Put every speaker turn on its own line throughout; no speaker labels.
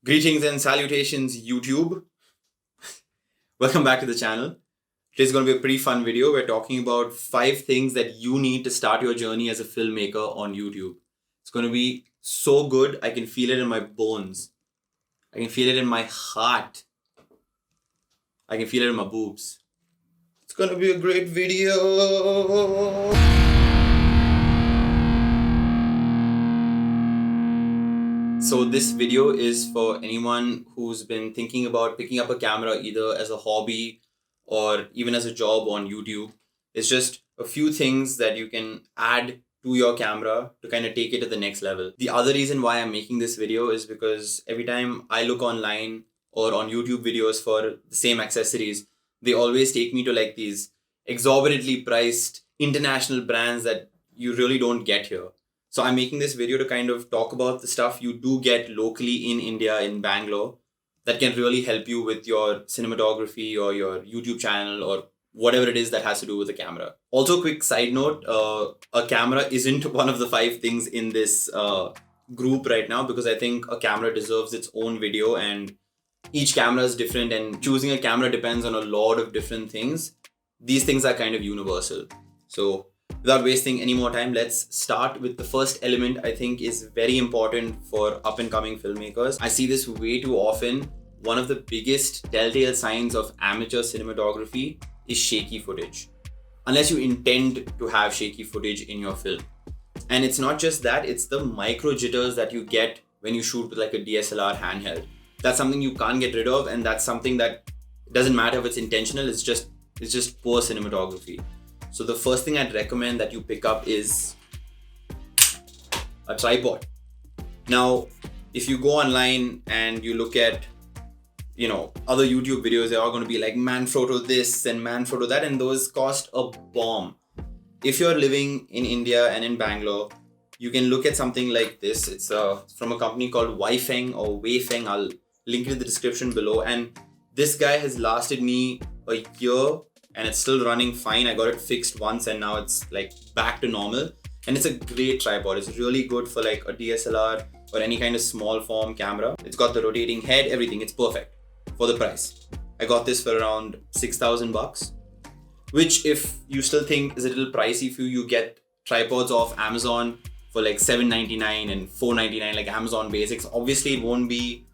Greetings and salutations, YouTube. Welcome back to the channel. Today's going to be a pretty fun video. We're talking about 5 things that you need to start your journey as a filmmaker on YouTube. It's going to be so good. I can feel it in my bones. I can feel it in my heart. I can feel it in my boobs. It's going to be a great video. So this video is for anyone who's been thinking about picking up a camera either as a hobby or even as a job on YouTube. It's just a few things that you can add to your camera to kind of take it to the next level. The other reason why I'm making this video is because every time I look online or on YouTube videos for the same accessories, they always take me to like these exorbitantly priced international brands that you really don't get here. So I'm making this video to kind of talk about the stuff you do get locally in India, in Bangalore, that can really help you with your cinematography or your YouTube channel or whatever it is that has to do with the camera. Also, quick side note, a camera isn't one of the 5 things in this group right now, because I think a camera deserves its own video and each camera is different and choosing a camera depends on a lot of different things. These things are kind of universal. So without wasting any more time, let's start with the first element I think is very important for up-and-coming filmmakers. I see this way too often. One of the biggest telltale signs of amateur cinematography is shaky footage. Unless you intend to have shaky footage in your film. And it's not just that, it's the micro jitters that you get when you shoot with like a DSLR handheld. That's something you can't get rid of, and that's something that doesn't matter if it's intentional, it's just poor cinematography. So the first thing I'd recommend that you pick up is a tripod. Now, if you go online and you look at, other YouTube videos, they're all going to be like Manfrotto this and Manfrotto that, and those cost a bomb. If you're living in India and in Bangalore, you can look at something like this. It's from a company called Weifeng or Weifeng. I'll link it in the description below. And this guy has lasted me a year and it's still running fine. I got it fixed once and now it's like back to normal. And it's a great tripod. It's really good for like a DSLR or any kind of small form camera. It's got the rotating head, everything. It's perfect for the price. I got this for around 6,000 bucks, which if you still think is a little pricey for you, you get tripods off Amazon for like $7.99 and $4.99, like Amazon Basics. Obviously it won't be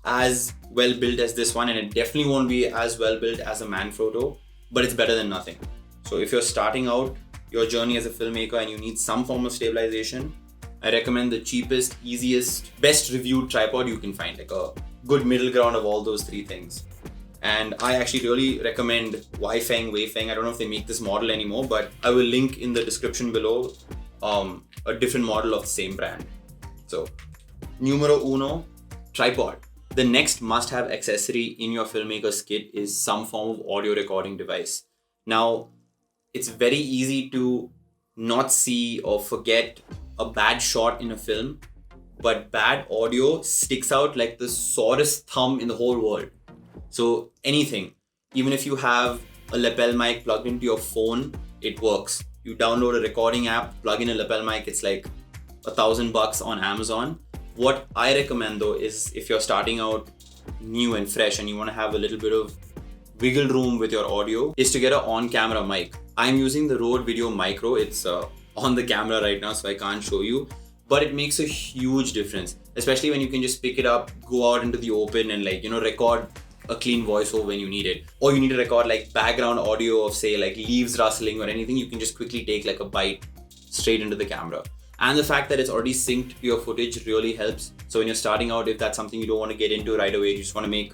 as well built as this one, and it definitely won't be as well built as a Manfrotto, but it's better than nothing. So if you're starting out your journey as a filmmaker and you need some form of stabilization, I recommend the cheapest, easiest, best reviewed tripod you can find, like a good middle ground of all those 3 things. And I actually really recommend Weifeng. I don't know if they make this model anymore, but I will link in the description below a different model of the same brand. So, numero uno, tripod. The next must-have accessory in your filmmaker's kit is some form of audio recording device. Now, it's very easy to not see or forget a bad shot in a film, but bad audio sticks out like the sorest thumb in the whole world. So anything, even if you have a lapel mic plugged into your phone, it works. You download a recording app, plug in a lapel mic, it's like $1,000 on Amazon. What I recommend though is if you're starting out new and fresh and you want to have a little bit of wiggle room with your audio, is to get an on-camera mic. I'm using the Rode Video Micro. It's on the camera right now, so I can't show you, but it makes a huge difference, especially when you can just pick it up, go out into the open and record a clean voiceover when you need it, or you need to record like background audio of say like leaves rustling or anything. You can just quickly take like a bite straight into the camera. And the fact that it's already synced to your footage really helps. So when you're starting out, if that's something you don't want to get into right away, you just want to make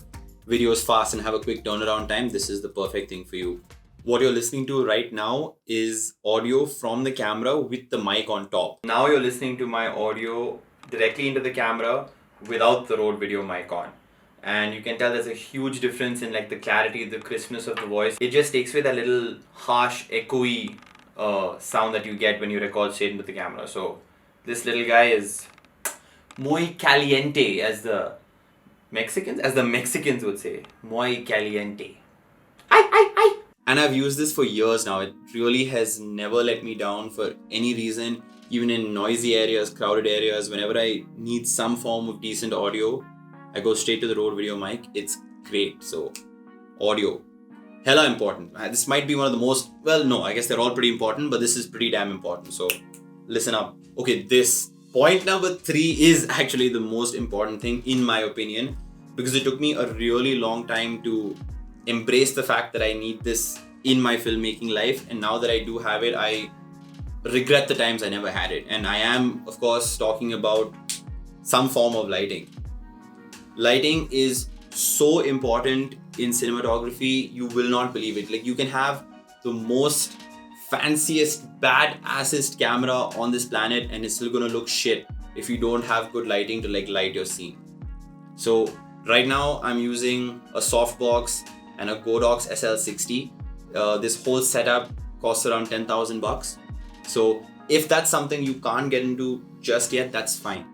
videos fast and have a quick turnaround time, this is the perfect thing for you. What you're listening to right now is audio from the camera with the mic on top. Now you're listening to my audio directly into the camera without the Rode Video mic on. And you can tell there's a huge difference in like the clarity, the crispness of the voice. It just takes away that little harsh, echoey sound that you get when you record straight into the camera. So this little guy is muy caliente, as the Mexicans would say. Muy caliente. Ay. And I've used this for years now. It really has never let me down for any reason. Even in noisy areas, crowded areas, whenever I need some form of decent audio, I go straight to the Rode video mic. It's great. So audio, hella important. This might be one of the most, well, no, I guess they're all pretty important, but this is pretty damn important. So listen up. Okay, this point number 3 is actually the most important thing in my opinion, because it took me a really long time to embrace the fact that I need this in my filmmaking life. And now that I do have it, I regret the times I never had it. And I am, of course, talking about some form of lighting. Lighting is so important in cinematography, you will not believe it. Like, you can have the most fanciest, badassest camera on this planet and it's still gonna look shit if you don't have good lighting to like light your scene. So right now I'm using a softbox and a Godox SL60. This whole setup costs around 10,000 bucks. So if that's something you can't get into just yet, that's fine.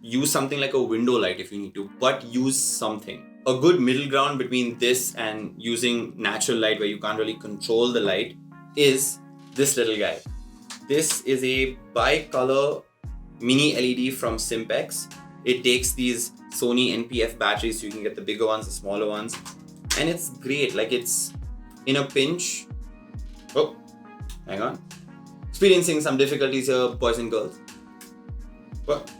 Use something like a window light if you need to, but use something. A good middle ground between this and using natural light where you can't really control the light is this little guy. This is a bicolor mini LED from Simpex. It takes these Sony NPF batteries, so you can get the bigger ones, the smaller ones, and it's great. Like, it's in a pinch. Oh, hang on. Experiencing some difficulties here, boys and girls. What?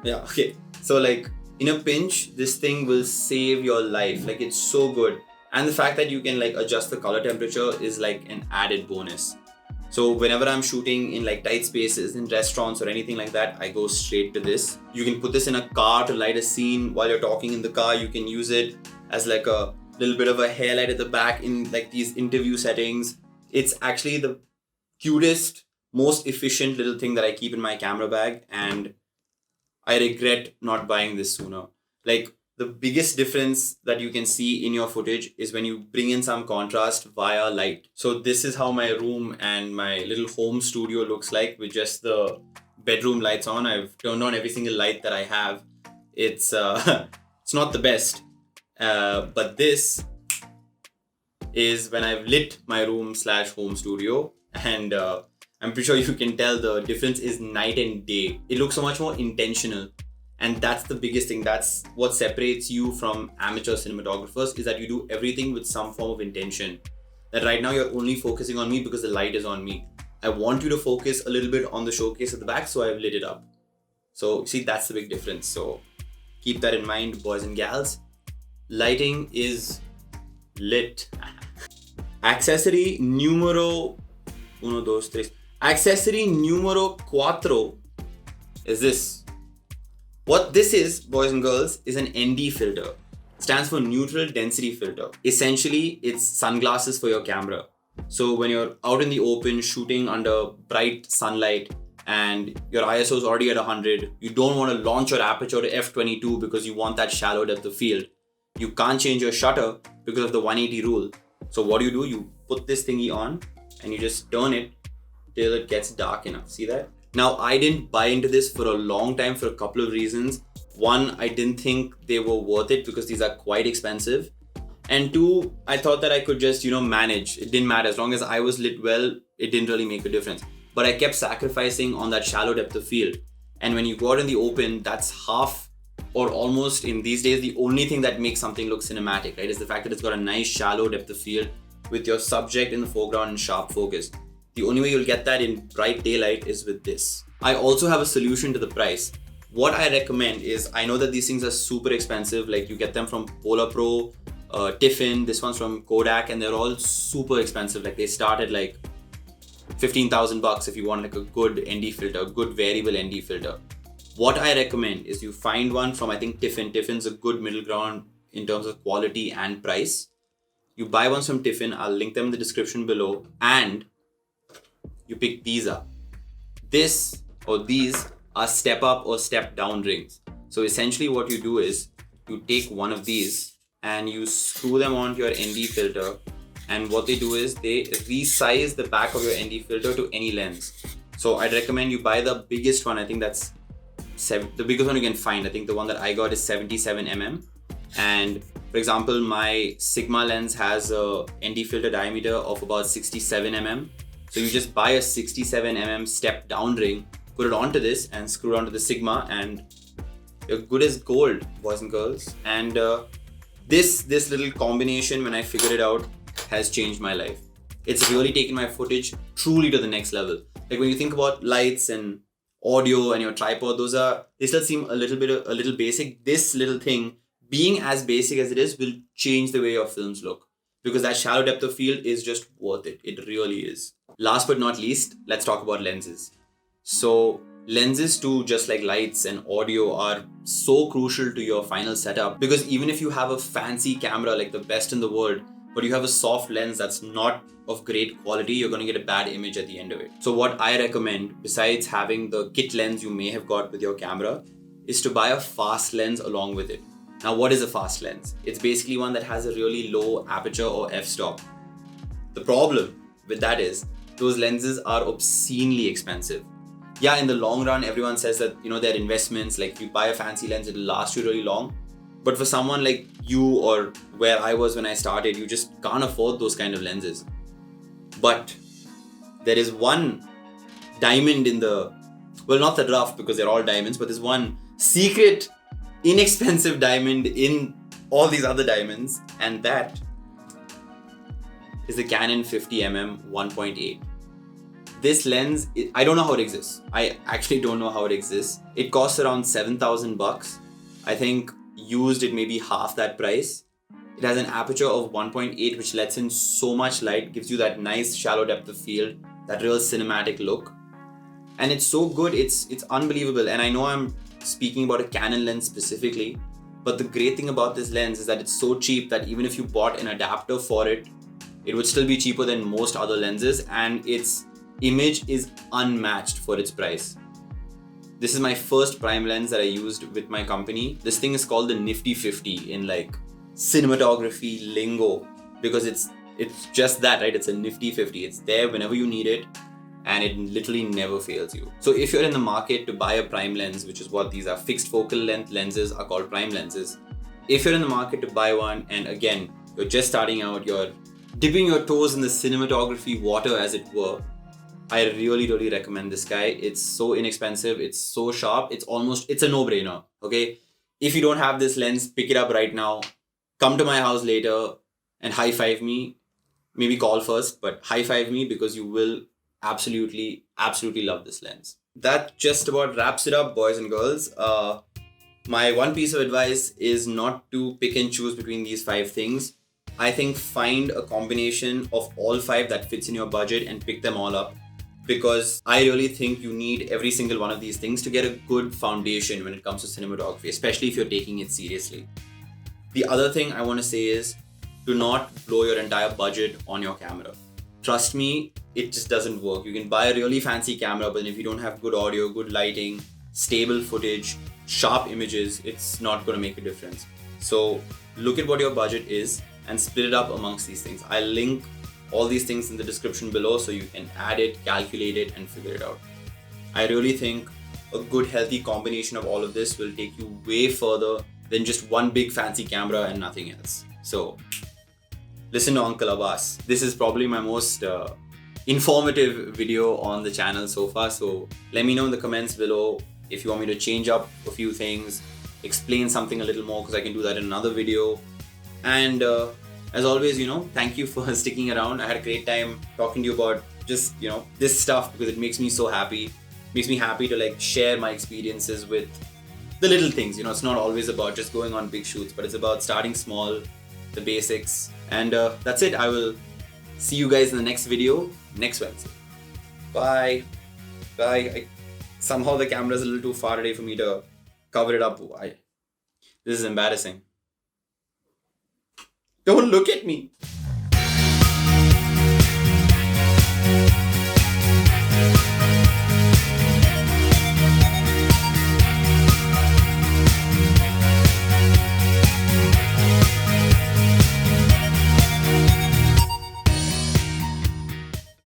Yeah, okay. So like, in a pinch, this thing will save your life. Like, it's so good. And the fact that you can like adjust the color temperature is like an added bonus. So whenever I'm shooting in like tight spaces, in restaurants or anything like that, I go straight to this. You can put this in a car to light a scene while you're talking in the car. You can use it as like a little bit of a hair light at the back in like these interview settings. It's actually the cutest, most efficient little thing that I keep in my camera bag, and I regret not buying this sooner. Like, the biggest difference that you can see in your footage is when you bring in some contrast via light. So this is how my room and my little home studio looks like with just the bedroom lights on. I've turned on every single light that I have. It's it's not the best, but this is when I've lit my room / home studio, and I'm pretty sure you can tell the difference is night and day. It looks so much more intentional. And that's the biggest thing. That's what separates you from amateur cinematographers, is that you do everything with some form of intention. That right now you're only focusing on me because the light is on me. I want you to focus a little bit on the showcase at the back, so I've lit it up. So see, that's the big difference. So keep that in mind, boys and gals. Lighting is lit. Accessory numero uno, dos, tres. Accessory numero cuatro is this. What this is, boys and girls, is an ND filter. It stands for neutral density filter. Essentially, it's sunglasses for your camera. So when you're out in the open shooting under bright sunlight and your ISO is already at 100, you don't want to launch your aperture to f22 because you want that shallow depth of field. You can't change your shutter because of the 180 rule. So what do? You put this thingy on and you just turn it till it gets dark enough. See that? Now, I didn't buy into this for a long time for a couple of reasons. One, I didn't think they were worth it because these are quite expensive. And two, I thought that I could just, manage. It didn't matter. As long as I was lit well, it didn't really make a difference. But I kept sacrificing on that shallow depth of field. And when you go out in the open, that's half or almost, in these days, the only thing that makes something look cinematic, right? Is the fact that it's got a nice shallow depth of field with your subject in the foreground and sharp focus. The only way you'll get that in bright daylight is with this. I also have a solution to the price. What I recommend is, I know that these things are super expensive, like you get them from Polar Pro, Tiffin, this one's from Kodak, and they're all super expensive. Like, they start at like 15,000 bucks if you want like a good ND filter, a good variable ND filter. What I recommend is you find one from, I think, Tiffin. Tiffin's a good middle ground in terms of quality and price. You buy ones from Tiffin, I'll link them in the description below, and you pick these up. These are step up or step down rings. So essentially what you do is you take one of these and you screw them onto your ND filter, and what they do is they resize the back of your ND filter to any lens. So I'd recommend you buy the biggest one. I think that's the biggest one you can find. I think the one that I got is 77mm. And for example, my Sigma lens has a ND filter diameter of about 67mm. So you just buy a 67mm step down ring, put it onto this and screw it onto the Sigma, and You're good as gold, boys and girls. And this little combination, when I figured it out, has changed my life. It's really taken my footage truly to the next level. Like when you think about lights and audio and your tripod, they still seem a little basic. This little thing, being as basic as it is, will change the way your films look, because that shallow depth of field is just worth it. It really is. Last but not least, let's talk about lenses. So lenses too, just like lights and audio, are so crucial to your final setup, because even if you have a fancy camera like the best in the world, but you have a soft lens that's not of great quality, you're going to get a bad image at the end of it. So what I recommend, besides having the kit lens you may have got with your camera, is to buy a fast lens along with it. Now, what is a fast lens? It's basically one that has a really low aperture or f-stop. The problem with that is those lenses are obscenely expensive. Yeah, in the long run, everyone says that, they're investments. Like if you buy a fancy lens, it'll last you really long. But for someone like you, or where I was when I started, you just can't afford those kind of lenses. But there is one diamond in the, well, not the rough because they're all diamonds, but there's one secret, inexpensive diamond in all these other diamonds, and that is the Canon 50mm 1.8. This lens, I don't know how it exists. I actually don't know how it exists. It costs around $7,000. I think used it may be half that price. It has an aperture of 1.8, which lets in so much light, gives you that nice shallow depth of field, that real cinematic look. And it's so good, it's unbelievable. And I know I'm speaking about a Canon lens specifically, but the great thing about this lens is that it's so cheap that even if you bought an adapter for it, it would still be cheaper than most other lenses, and its image is unmatched for its price. This is my first prime lens that I used with my company. This thing is called the Nifty 50 in like cinematography lingo, because it's just that, right? It's a Nifty 50. It's there whenever you need it, and it literally never fails you. So if you're in the market to buy a prime lens, which is what these are, fixed focal length lenses are called prime lenses. If you're in the market to buy one, and again, you're just starting out, you're dipping your toes in the cinematography water, as it were, I really, really recommend this guy. It's so inexpensive, it's so sharp, it's a no-brainer, okay? If you don't have this lens, pick it up right now. Come to my house later and high-five me. Maybe call first, but high-five me, because you will absolutely love this lens. That just about wraps it up, boys and girls. My one piece of advice is not to pick and choose between these 5 things. I think find a combination of all 5 that fits in your budget and pick them all up, because I really think you need every single one of these things to get a good foundation when it comes to cinematography, especially if you're taking it seriously. The other thing I want to say is, do not blow your entire budget on your camera. Trust me, it just doesn't work. You can buy a really fancy camera, but if you don't have good audio, good lighting, stable footage, sharp images, it's not going to make a difference. So look at what your budget is and split it up amongst these things. I'll link all these things in the description below so you can add it, calculate it, and figure it out. I really think a good healthy combination of all of this will take you way further than just one big fancy camera and nothing else. So listen to Uncle Abbas. This is probably my most informative video on the channel so far. So let me know in the comments below if you want me to change up a few things, explain something a little more, because I can do that in another video. And as always, thank you for sticking around. I had a great time talking to you about just, this stuff, because it makes me so happy. It makes me happy to like share my experiences with the little things. It's not always about just going on big shoots, but it's about starting small, the basics. And that's it. I will see you guys in the next video next Wednesday. Bye. Bye. Somehow the camera's a little too far away for me to cover it up. This is embarrassing. Don't look at me.